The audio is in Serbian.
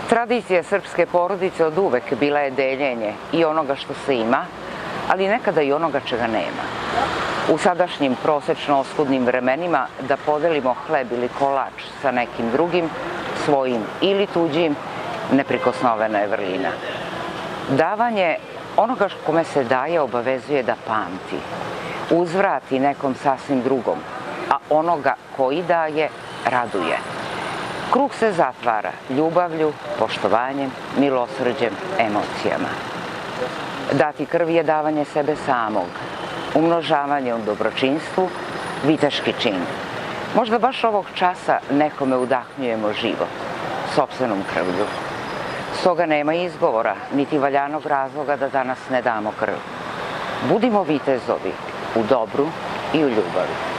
Tradicija srpske porodice od uvek bila je deljenje i onoga što se ima, ali nekada i onoga čega nema. U sadašnjim prosečno oskudnim vremenima da podelimo hleb ili kolač sa nekim drugim, svojim ili tuđim, neprikosnovena je vrlina. Davanje onoga kome se daje obavezuje da pamti, uzvrati nekom sasvim drugom, a onoga koji daje raduje. Krug se zatvara ljubavlju, poštovanjem, milosrđem, emocijama. Dati krv je davanje sebe samog, umnožavanje u dobročinstvu, viteški čin. Možda baš ovog časa nekome udahnjujemo život, sopstvenom krvlju. Stoga nema izgovora, niti valjanog razloga da danas ne damo krv. Budimo vitezovi u dobru i u ljubavi.